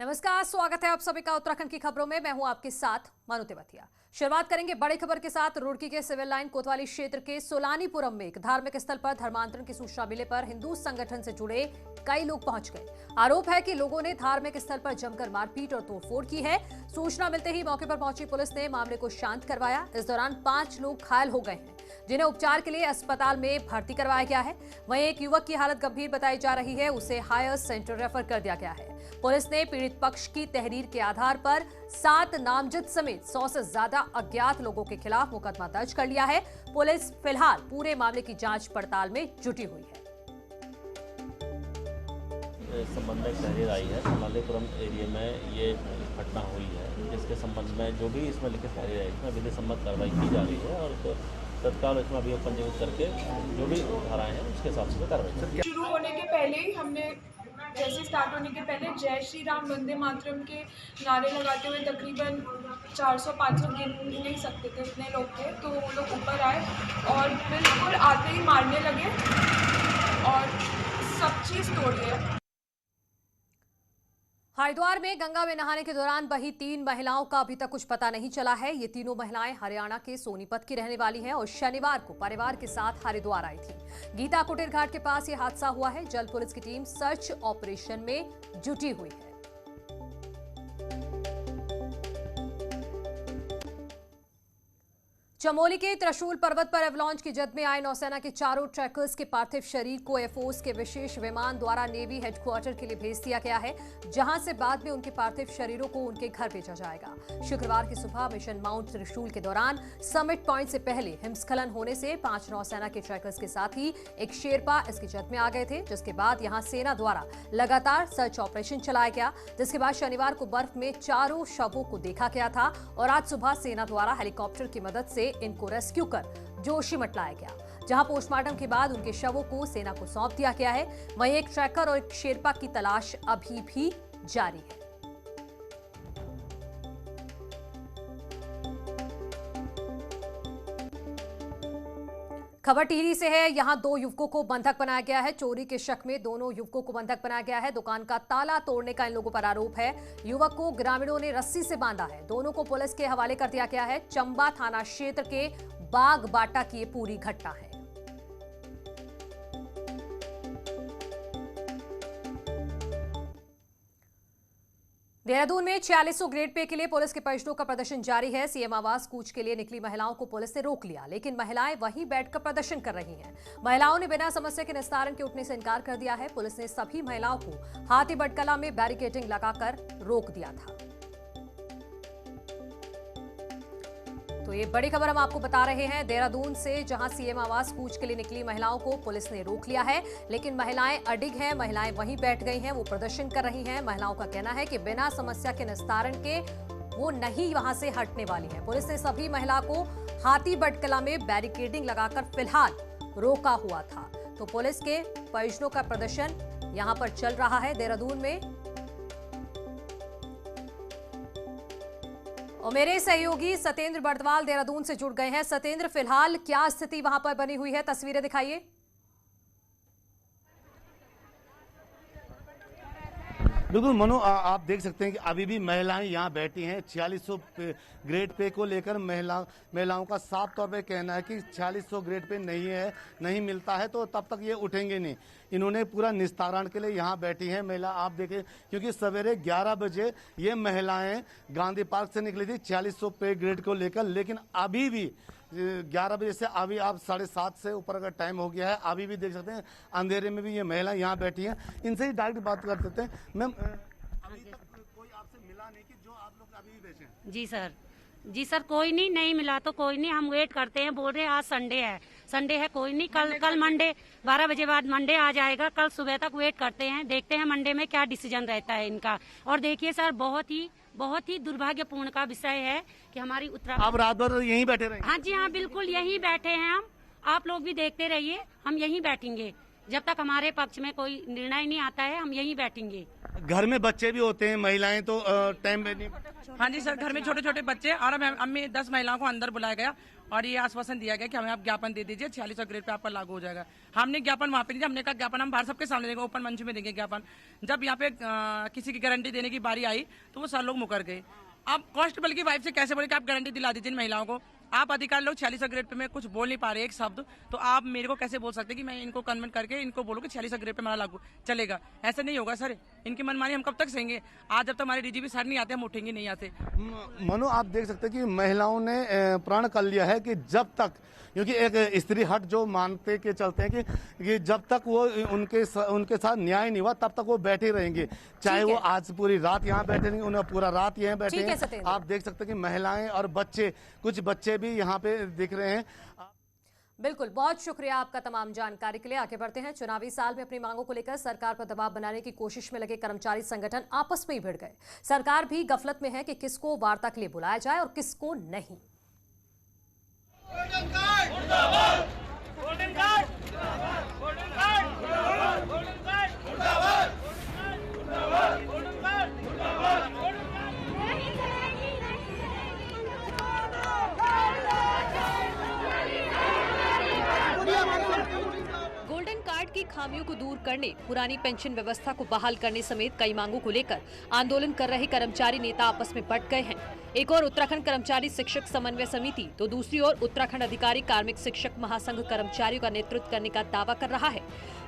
नमस्कार, स्वागत है आप सभी का उत्तराखंड की खबरों में। मैं हूं आपके साथ मानु तेवतिया। शुरुआत करेंगे बड़ी खबर के साथ। रुड़की के सिविल लाइन कोतवाली क्षेत्र के सोलानीपुरम में एक धार्मिक स्थल पर धर्मांतरण की सूचना मिलने पर हिंदू संगठन से जुड़े कई लोग पहुंच गए। आरोप है कि लोगों ने धार्मिक स्थल पर जमकर मारपीट और तोड़फोड़ की है। सूचना मिलते ही मौके पर पहुंची पुलिस ने मामले को शांत करवाया। इस दौरान 5 लोग घायल हो गए हैं, जिन्हें उपचार के लिए अस्पताल में भर्ती करवाया गया है। वहीं एक युवक की हालत गंभीर बताई जा रही है, उसे हायर सेंटर रेफर कर दिया गया है। पुलिस ने पीड़ित पक्ष की तहरीर के आधार पर 7 नामजद समेत 100 से ज्यादा अज्ञात लोगों के खिलाफ मुकदमा दर्ज कर लिया है। पुलिस फिलहाल पूरे मामले की जांच पड़ताल में जुटी हुई है। संबंध में तहरीर आई है, सोलानीपुरम एरिया में ये घटना हुई है, जिसके संबंध में जो भी इसमें लिखित तहरीर है इसमें विधि सम्मत कार्रवाई की जा रही है और तो तत्काल इसमें अभियोग पंजीकृत करके जो भी धाराएं हैं उसके हिसाब से कार्रवाई शुरू होने के पहले ही हमने जैसे स्टार्ट होने के पहले जय श्री राम वंदे मातरम के नारे लगाते हुए तकरीबन 400-500 गिन नहीं सकते थे, इतने लोग थे। तो वो लोग ऊपर आए और बिल्कुल आते ही मारने लगे और सब चीज़ तोड़ दिया। हरिद्वार में गंगा में नहाने के दौरान बही 3 महिलाओं का अभी तक कुछ पता नहीं चला है। ये तीनों महिलाएं हरियाणा के सोनीपत की रहने वाली हैं और शनिवार को परिवार के साथ हरिद्वार आई थी। गीता कुटीर घाट के पास ये हादसा हुआ है। जल पुलिस की टीम सर्च ऑपरेशन में जुटी हुई है। चमोली के त्रिशूल पर्वत पर एवलॉन्च की जद में आए नौसेना के चारों ट्रैकर्स के पार्थिव शरीर को एयरफोर्स के विशेष विमान द्वारा नेवी हेडक्वार्टर के लिए भेज दिया गया है, जहां से बाद में उनके पार्थिव शरीरों को उनके घर भेजा जाएगा। शुक्रवार की सुबह मिशन माउंट त्रिशूल के दौरान समिट पॉइंट से पहले हिमस्खलन होने से 5 नौसेना के ट्रैकर्स के साथ ही एक शेरपा इसकी जद में आ गए थे, जिसके बाद यहां सेना द्वारा लगातार सर्च ऑपरेशन चलाया गया। जिसके बाद शनिवार को बर्फ में चारों शवों को देखा गया था और आज सुबह सेना द्वारा हेलीकॉप्टर की मदद से इनको रेस्क्यू कर जोशीमठ लाया गया, जहां पोस्टमार्टम के बाद उनके शवों को सेना को सौंप दिया गया है। वहीं एक ट्रैकर और एक शेरपा की तलाश अभी भी जारी है। खबर टिहरी से है। यहां 2 युवकों को बंधक बनाया गया है। चोरी के शक में दोनों युवकों को बंधक बनाया गया है। दुकान का ताला तोड़ने का इन लोगों पर आरोप है। युवक को ग्रामीणों ने रस्सी से बांधा है। दोनों को पुलिस के हवाले कर दिया गया है। चंबा थाना क्षेत्र के बाग बाटा की ये पूरी घटना है। देहरादून में 4600 ग्रेड पे के लिए पुलिस के परिजनों का प्रदर्शन जारी है। सीएम आवास कूच के लिए निकली महिलाओं को पुलिस ने रोक लिया, लेकिन महिलाएं वहीं बैठकर प्रदर्शन कर रही हैं। महिलाओं ने बिना समस्या के निस्तारण के उठने से इनकार कर दिया है। पुलिस ने सभी महिलाओं को हाथी बटकला में बैरिकेडिंग लगाकर रोक दिया था। तो ये बड़ी खबर हम आपको बता रहे हैं देहरादून से, जहां सीएम आवास कूच के लिए निकली महिलाओं को पुलिस ने रोक लिया है, लेकिन महिलाएं अडिग हैं। महिलाएं वहीं बैठ गई हैं, वो प्रदर्शन कर रही हैं। महिलाओं का कहना है कि बिना समस्या के निस्तारण के वो नहीं वहां से हटने वाली है। पुलिस ने सभी महिला को हाथी बटकला में बैरिकेडिंग लगाकर फिलहाल रोका हुआ था। तो पुलिस के परिजनों का प्रदर्शन यहां पर चल रहा है देहरादून में। और मेरे सहयोगी सतेंद्र बर्दवाल देहरादून से जुड़ गए हैं। सतेंद्र, फिलहाल क्या स्थिति वहां पर बनी हुई है, तस्वीरें दिखाइए। बिल्कुल मनु, आप देख सकते हैं कि अभी भी महिलाएं यहाँ बैठी हैं। 4600 ग्रेड पे को लेकर महिलाओं का साफ तौर पे कहना है कि 4600 ग्रेड पे नहीं मिलता है तो तब तक ये उठेंगे नहीं। इन्होंने पूरा निस्तारण के लिए यहाँ बैठी हैं महिला। आप देखें, क्योंकि सवेरे 11 बजे ये महिलाएं गांधी पार्क से निकली थी 4600 पे ग्रेड को लेकर, लेकिन अभी भी 11 बजे से अभी आप 7:30 से ऊपर अगर टाइम हो गया है, अभी भी देख सकते हैं अंधेरे में भी ये महिला यहाँ बैठी हैं। इनसे ही डायरेक्ट बात कर देते हैं। मैम, अभी तक कोई आपसे मिला नहीं कि जो आप लोग अभी भी बैठे हैं? जी सर, कोई नहीं मिला तो कोई नहीं, हम वेट करते हैं। बोल रहे हैं आज संडे है, कोई नहीं, कल मंडे 12 बजे बाद मंडे आ जाएगा। कल सुबह तक वेट करते हैं, देखते हैं मंडे में क्या डिसीजन रहता है इनका। और देखिए सर, बहुत ही दुर्भाग्यपूर्ण का विषय है कि हमारी उत्तराखंड। आप रात भर यहीं बैठे रहे? हाँ जी हाँ, बिल्कुल यहीं बैठे हैं हम। आप लोग भी देखते रहिए, हम यहीं बैठेंगे जब तक हमारे पक्ष में कोई निर्णय नहीं आता है। हम यहीं बैठेंगे। घर में बच्चे भी होते हैं, महिलाएं तो टाइम पे नहीं। हाँ जी सर, घर में छोटे छोटे बच्चे और हमें 10 महिलाओं को अंदर बुलाया गया और ये आश्वासन दिया गया कि हमें आप ज्ञापन दे दीजिए, 4600 ग्रेड पे आपका लागू हो जाएगा। हमने ज्ञापन वहाँ पे दिया, हमने कहा ज्ञापन हम बाहर सबके सामने देंगे, ओपन मंच में देंगे ज्ञापन। जब यहाँ पे किसी की गारंटी देने की बारी आई तो वो सर लोग मुकर गए। अब कांस्टेबल की वाइफ से कैसे बोले कि आप गारंटी दिला दीजिए महिलाओं को? आप अधिकारी लोग 4600 ग्रेड पे में कुछ बोल नहीं पा रहे एक शब्द, तो आप मेरे को कैसे बोल सकते कि मैं इनको कन्वेंट करके इनको बोलूँ कि 4600 ग्रेड पे हमारा लागू चलेगा? ऐसा नहीं होगा सर, इनकी मनमानी हम कब तक सहेंगे? आज जब तक हमारे डीजीपी सर नहीं आते हम उठेंगे नहीं आते। मनु, आप देख सकते हैं कि महिलाओं ने प्रण कर लिया है कि जब तक, क्योंकि एक स्त्री हट जो मानते के चलते हैं कि जब तक वो उनके साथ न्याय नहीं हुआ तब तक वो बैठे रहेंगे, चाहे वो आज पूरी रात यहाँ बैठे रहेंगे, उन्हें पूरा रात यहाँ बैठे हैं। आप देख सकते हैं कि महिलाएं और बच्चे, कुछ बच्चे भी यहाँ पे दिख रहे हैं। बिल्कुल, बहुत शुक्रिया आपका तमाम जानकारी के लिए। आगे बढ़ते हैं। चुनावी साल में अपनी मांगों को लेकर सरकार पर दबाव बनाने की कोशिश में लगे कर्मचारी संगठन आपस में ही भिड़ गए। सरकार भी गफलत में है कि किसको वार्ता के लिए बुलाया जाए और किसको नहीं। गोल्डन कार्ड मुर्दाबाद, गोल्डन कार्ड मुर्दाबाद, गोल्डन कार्ड मुर्दाबाद, गोल्डन कार्ड मुर्दाबाद, गोल्डन कार्ड मुर्दाबाद, गोल्डन गोल्डन कार्ड की खामियों को दूर करने, पुरानी पेंशन व्यवस्था को बहाल करने समेत कई मांगों को लेकर आंदोलन कर रहे कर्मचारी नेता आपस में बंट गए हैं। एक और उत्तराखंड कर्मचारी शिक्षक समन्वय समिति तो दूसरी ओर उत्तराखंड अधिकारी कार्मिक शिक्षक महासंघ कर्मचारियों का नेतृत्व करने का दावा कर रहा है।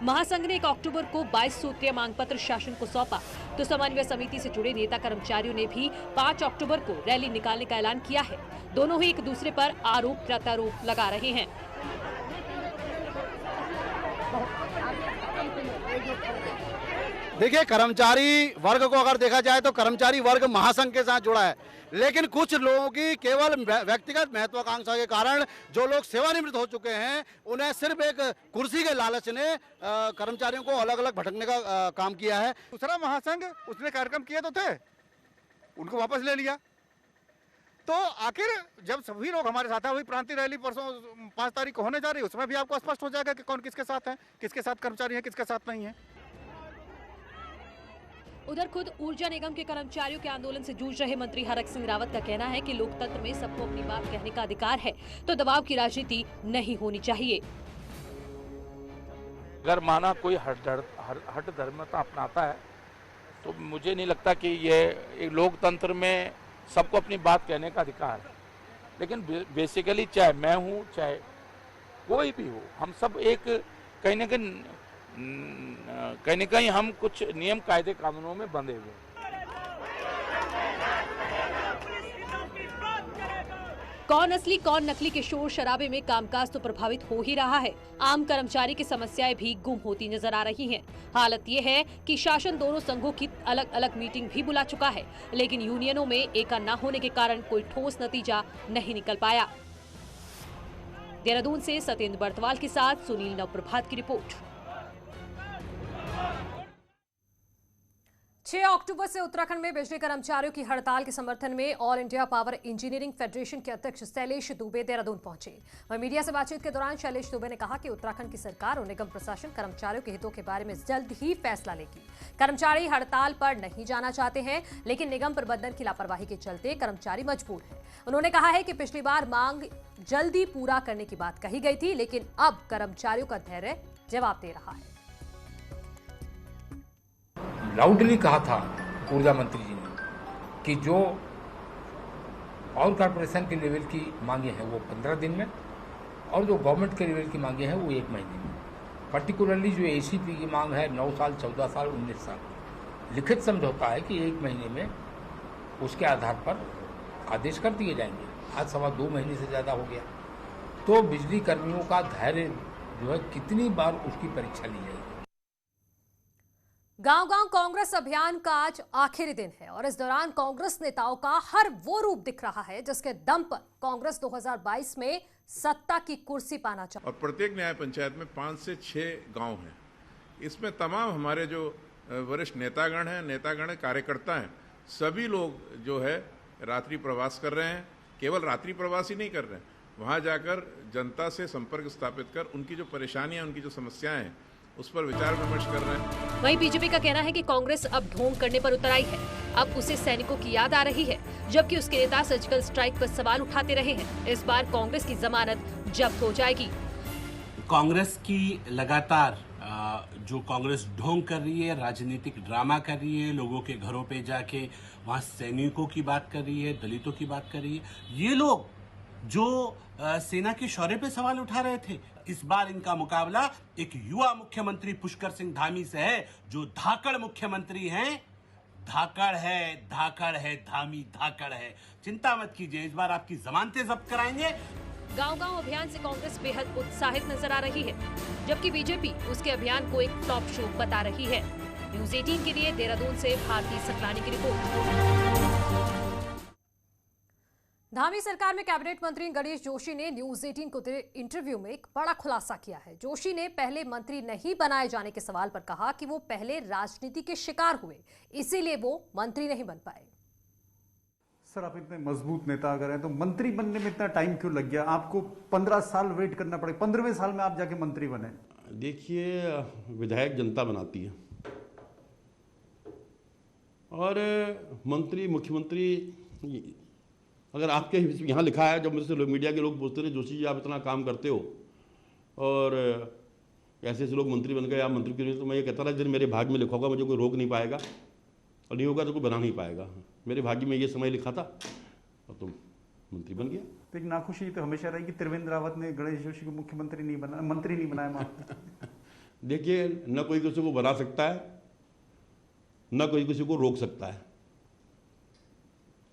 महासंघ ने 1 अक्टूबर को 22 सूत्रीय मांग पत्र शासन को सौंपा, तो समन्वय समिति से जुड़े नेता कर्मचारियों ने भी 5 अक्टूबर को रैली निकालने का ऐलान किया है। दोनों ही एक दूसरे पर आरोप प्रत्यारोप लगा रहे हैं। देखिए, कर्मचारी वर्ग को अगर देखा जाए तो कर्मचारी वर्ग महासंघ के साथ जुड़ा है, लेकिन कुछ लोगों की केवल व्यक्तिगत महत्वाकांक्षा के कारण जो लोग सेवानिवृत्त हो चुके हैं, उन्हें सिर्फ एक कुर्सी के लालच ने कर्मचारियों को अलग अलग भटकने का काम किया है। दूसरा महासंघ उसने कार्यक्रम किए तो थे, उनको वापस ले लिया। तो आखिर जब सभी लोग हमारे साथ हैं, वही प्रांतीय रैली परसों 5 तारीख को होने जा रही है, उसमें भी आपको स्पष्ट हो जाएगा कि कौन किसके साथ है, किसके साथ कर्मचारी है, किसके साथ नहीं है। उधर खुद ऊर्जा निगम के कर्मचारियों के आंदोलन से जूझ रहे मंत्री हरक सिंह रावत का कहना है कि लोकतंत्र में सबको अपनी बात कहने का अधिकार है, तो दबाव की राजनीति नहीं होनी चाहिए। अगर माना कोई हट धर्मता अपनाता है तो मुझे नहीं लगता कि ये लोकतंत्र में सबको अपनी बात कहने का अधिकार है। लेकिन बेसिकली चाहे मैं हूँ चाहे कोई भी हो, हम सब एक कहीं न कहीं हम कुछ नियम कायदे कानूनों में बंधे हुए हैं। कौन असली कौन नकली के शोर शराबे में कामकाज तो प्रभावित हो ही रहा है। आम कर्मचारी की समस्याएं भी गुम होती नजर आ रही हैं। हालत ये है कि शासन दोनों संघों की अलग अलग मीटिंग भी बुला चुका है, लेकिन यूनियनों में एका न होने के कारण कोई ठोस नतीजा नहीं निकल पाया। देहरादून से सत्येंद्र बर्तवाल के साथ सुनील नवप्रभात की रिपोर्ट। 6 अक्टूबर से उत्तराखंड में बिजली कर्मचारियों की हड़ताल के समर्थन में all India power engineering federation के अध्यक्ष शैलेश दुबे देहरादून पहुंचे। वहीं मीडिया से बातचीत के दौरान शैलेश दुबे ने कहा कि उत्तराखंड की सरकार और निगम प्रशासन कर्मचारियों के हितों के बारे में जल्द ही फैसला लेगी। कर्मचारी हड़ताल पर नहीं जाना चाहते हैं, लेकिन निगम प्रबंधन की लापरवाही के चलते कर्मचारी मजबूर है। उन्होंने कहा है कि पिछली बार मांग जल्दी पूरा करने की बात कही गई थी, लेकिन अब कर्मचारियों का धैर्य जवाब दे रहा है। लाउडली कहा था ऊर्जा मंत्री जी ने कि जो पावर कॉर्पोरेशन के लेवल की मांगे हैं वो 15 दिन में और जो गवर्नमेंट के लेवल की मांगे हैं वो 1 महीने में। पर्टिकुलरली जो एसीपी की मांग है 9 साल, 14 साल, 19 साल, लिखित समझौता है कि 1 महीने में उसके आधार पर आदेश कर दिए जाएंगे। आज 2.25 महीने से ज़्यादा हो गया, तो बिजली कर्मियों का धैर्य जो है कितनी बार उसकी परीक्षा ली जाएगी। गांव-गांव कांग्रेस अभियान का आज आखिरी दिन है और इस दौरान कांग्रेस नेताओं का हर वो रूप दिख रहा है जिसके दम पर कांग्रेस 2022 में सत्ता की कुर्सी पाना चाहती है। और प्रत्येक न्याय पंचायत में 5 से 6 गांव हैं। इसमें तमाम हमारे जो वरिष्ठ नेतागण हैं, कार्यकर्ता हैं, सभी लोग जो है रात्रि प्रवास कर रहे हैं। केवल रात्रि प्रवास ही नहीं कर रहे हैं, वहाँ जाकर जनता से संपर्क स्थापित कर उनकी जो परेशानियाँ, उनकी जो समस्याएं हैं, उस पर विचार विमर्श कर रहे हैं। वहीं बीजेपी का कहना है कि कांग्रेस अब ढोंग करने पर उतर आई है। अब उसे सैनिकों की याद आ रही है, जबकि उसके नेता सर्जिकल स्ट्राइक पर सवाल उठाते रहे हैं। इस बार कांग्रेस की जमानत जब्त हो जाएगी। कांग्रेस की लगातार जो कांग्रेस ढोंग कर रही है, राजनीतिक ड्रामा कर रही है, लोगों के घरों पे जाके वहां सैनिकों की बात कर रही है, दलितों की बात कर रही है। ये लोग जो सेना के शौर्य पे सवाल उठा रहे थे, इस बार इनका मुकाबला एक युवा मुख्यमंत्री पुष्कर सिंह धामी से है, जो धाकड़ मुख्यमंत्री हैं। धाकड़ है, धामी धाकड़ है। चिंता मत कीजिए, इस बार आपकी जमानतें जब्त कराएंगे। गांव-गांव अभियान से कांग्रेस बेहद उत्साहित नजर आ रही है, जबकि बीजेपी उसके अभियान को एक फ्लॉप शो बता रही है। न्यूज़ 18 के लिए देहरादून से भारती सकलानी की रिपोर्ट। धामी सरकार में कैबिनेट मंत्री गणेश जोशी ने न्यूज़ 18 को दिए इंटरव्यू में एक बड़ा खुलासा किया है। जोशी ने पहले मंत्री नहीं बनाए जाने के सवाल पर कहा कि वो पहले राजनीति के शिकार हुए, इसीलिए वो मंत्री नहीं बन पाए। सर, आप इतने मजबूत नेता अगर हैं तो मंत्री बनने में इतना टाइम क्यों लग गया? आपको 15 साल वेट करना पड़े, 15वें साल में आप जाके मंत्री बने। देखिए, विधायक जनता बनाती है और मंत्री मुख्यमंत्री, अगर आपके यहाँ लिखा है, जब मेरे से मीडिया के लोग पूछते थे जोशी जी आप इतना काम करते हो और ऐसे लोग मंत्री बन गए, आप मंत्री क्यों नहीं, तो मैं ये कहता था जिन मेरे भाग्य में लिखा होगा मुझे कोई रोक नहीं पाएगा और नहीं होगा तो कोई बना नहीं पाएगा। मेरे भाग्य में ये समय लिखा था और तुम मंत्री बन गया। तो एक नाखुशी तो हमेशा रहेगी, त्रिवेंद्र रावत ने गणेश जोशी को मुख्यमंत्री नहीं बना, मंत्री नहीं बनाया। देखिए, न कोई किसी को बना सकता है, न कोई किसी को रोक सकता है।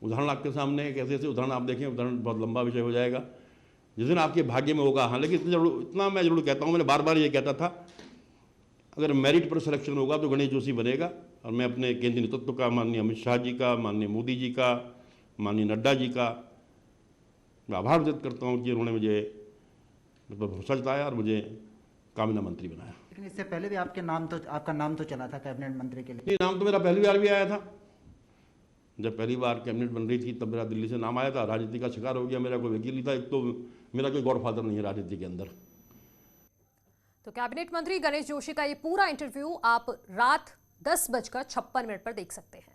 उदाहरण आपके सामने एक ऐसे उदाहरण आप देखें, उदाहरण बहुत लंबा विषय हो जाएगा, जिस दिन आपके भाग्य में होगा। हाँ, लेकिन इतना मैं जरूर कहता हूँ, मैंने बार बार ये कहता था, अगर मेरिट पर सिलेक्शन होगा तो गणेश जोशी बनेगा। और मैं अपने केंद्रीय नेतृत्व का, माननीय अमित शाह जी का, माननीय मोदी जी का, माननीय नड्डा जी का मैं आभार व्यक्त करता हूँ कि उन्होंने मुझे भरोसा जताया और मुझे काबिना मंत्री बनाया। लेकिन इससे पहले भी आपका नाम तो चला था कैबिनेट मंत्री के लिए। नहीं, नाम तो मेरा पहली बार भी आया था। जब पहली बार कैबिनेट बन रही थी तब मेरा दिल्ली से नाम आया था। राजनीति का शिकार हो गया, मेरा कोई वकील नहीं था। एक तो मेरा कोई गॉडफादर नहीं है राजनीति के अंदर। तो कैबिनेट मंत्री गणेश जोशी का ये पूरा इंटरव्यू आप रात 10:56 पर देख सकते हैं।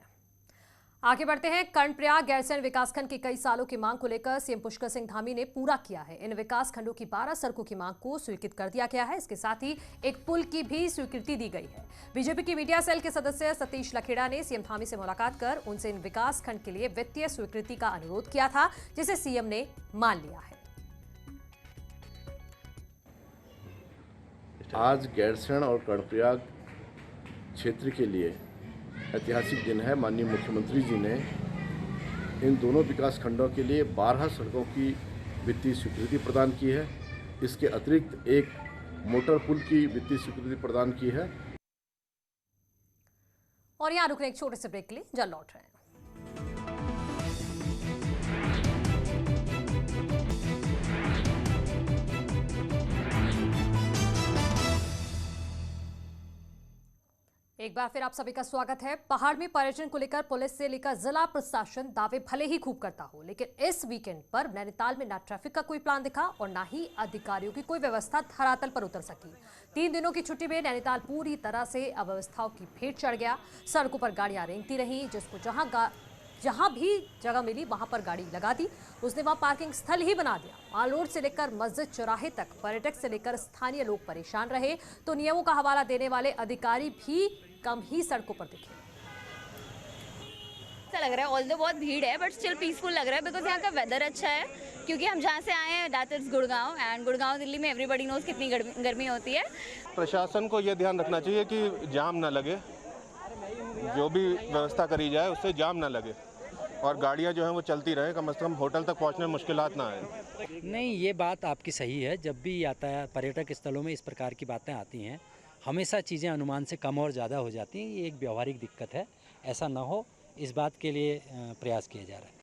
आगे बढ़ते हैं। कर्णप्रयाग गैरसैंण विकासखंड की कई सालों की मांग को लेकर सीएम पुष्कर सिंह धामी ने पूरा किया है। इन विकासखंडों की 12 सड़कों की मांग को स्वीकृत कर दिया गया है। इसके साथ ही एक पुल की भी स्वीकृति दी गई है। बीजेपी की मीडिया सेल के सदस्य सतीश लखेड़ा ने सीएम धामी से मुलाकात कर उनसे इन विकासखंड के लिए वित्तीय स्वीकृति का अनुरोध किया था, जिसे सीएम ने मान लिया है। आज गैरसैंण और कर्णप्रयाग क्षेत्र के लिए ऐतिहासिक दिन है। माननीय मुख्यमंत्री जी ने इन दोनों विकास खंडों के लिए 12 सड़कों की वित्तीय स्वीकृति प्रदान की है। इसके अतिरिक्त एक मोटर पुल की वित्तीय स्वीकृति प्रदान की है। और यहाँ रुकने एक छोटे से ब्रेक के लिए जल्द लौट रहे हैं। एक बार फिर आप सभी का स्वागत है। पहाड़ में पर्यटन को लेकर पुलिस से लेकर जिला प्रशासन दावे भले ही खूब करता हो, लेकिन इस वीकेंड पर नैनीताल में ना ट्रैफिक का कोई प्लान दिखा और ना ही अधिकारियों की कोई व्यवस्था धरातल पर उतर सकी। 3 दिनों की छुट्टी में नैनीताल पूरी तरह से अव्यवस्थाओं की भेंट चढ़ गया। सड़कों पर गाड़ियां रेंगती रहीं, जिसको जहां भी जगह मिली वहां पर गाड़ी लगा दी। उसने वहां पार्किंग स्थल ही बना दिया। माल रोड से लेकर मस्जिद चौराहे तक पर्यटक से लेकर स्थानीय लोग परेशान रहे, तो नियमों का हवाला देने वाले अधिकारी भी कम ही सड़कों पर दिखे। ऐसा लग रहा है ऑल द बहुत भीड़ है, बट स्टिल पीसफुल लग रहा है बिकॉज यहाँ का वेदर अच्छा है। क्योंकि हम जहाँ से आए हैं that is Gurgaon, and Gurgaon Delhi में एवरीबडी नोज कितनी गर्मी होती है। प्रशासन को ये ध्यान रखना चाहिए कि जाम ना लगे, जो भी व्यवस्था करी जाए उससे जाम ना लगे और गाड़ियाँ जो हैं वो चलती रहें, कम से कम होटल तक पहुँचने में मुश्किलात ना आए। नहीं, ये बात आपकी सही है। जब भी यातायात पर्यटक स्थलों में इस प्रकार की बातें आती हैं, हमेशा चीज़ें अनुमान से कम और ज़्यादा हो जाती हैं। ये एक व्यवहारिक दिक्कत है, ऐसा ना हो इस बात के लिए प्रयास किया जा रहा है।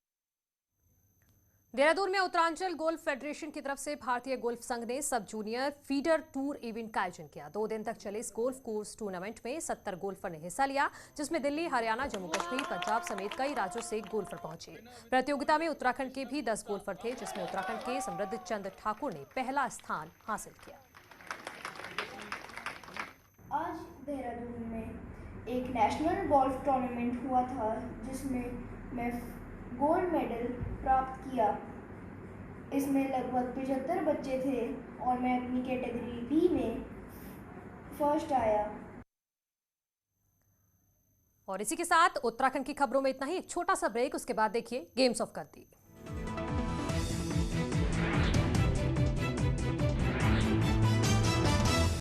देहरादून में उत्तरांचल गोल्फ फेडरेशन की तरफ से भारतीय गोल्फ संघ ने सब जूनियर फीडर टूर इवेंट का आयोजन किया। 2 दिन तक चले इस गोल्फ कोर्स टूर्नामेंट में 70 गोल्फर ने हिस्सा लिया, जिसमें दिल्ली, हरियाणा, जम्मू कश्मीर, पंजाब समेत कई राज्यों से गोल्फर पहुंचे। प्रतियोगिता में उत्तराखंड के भी 10 गोल्फर थे, जिसमें उत्तराखंड के समृद्ध चंद ठाकुर ने पहला स्थान हासिल किया। आज देहरादून में एक नेशनल गोल्फ टूर्नामेंट हुआ था जिसमें मैं गोल्ड मेडल प्राप्त किया। इसमें लगभग 75 बच्चे थे और मैं अपनी कैटेगरी बी में फर्स्ट आया। और इसी के साथ उत्तराखंड की खबरों में इतना ही। एक छोटा सा ब्रेक, उसके बाद देखिए गेम्स ऑफ करती।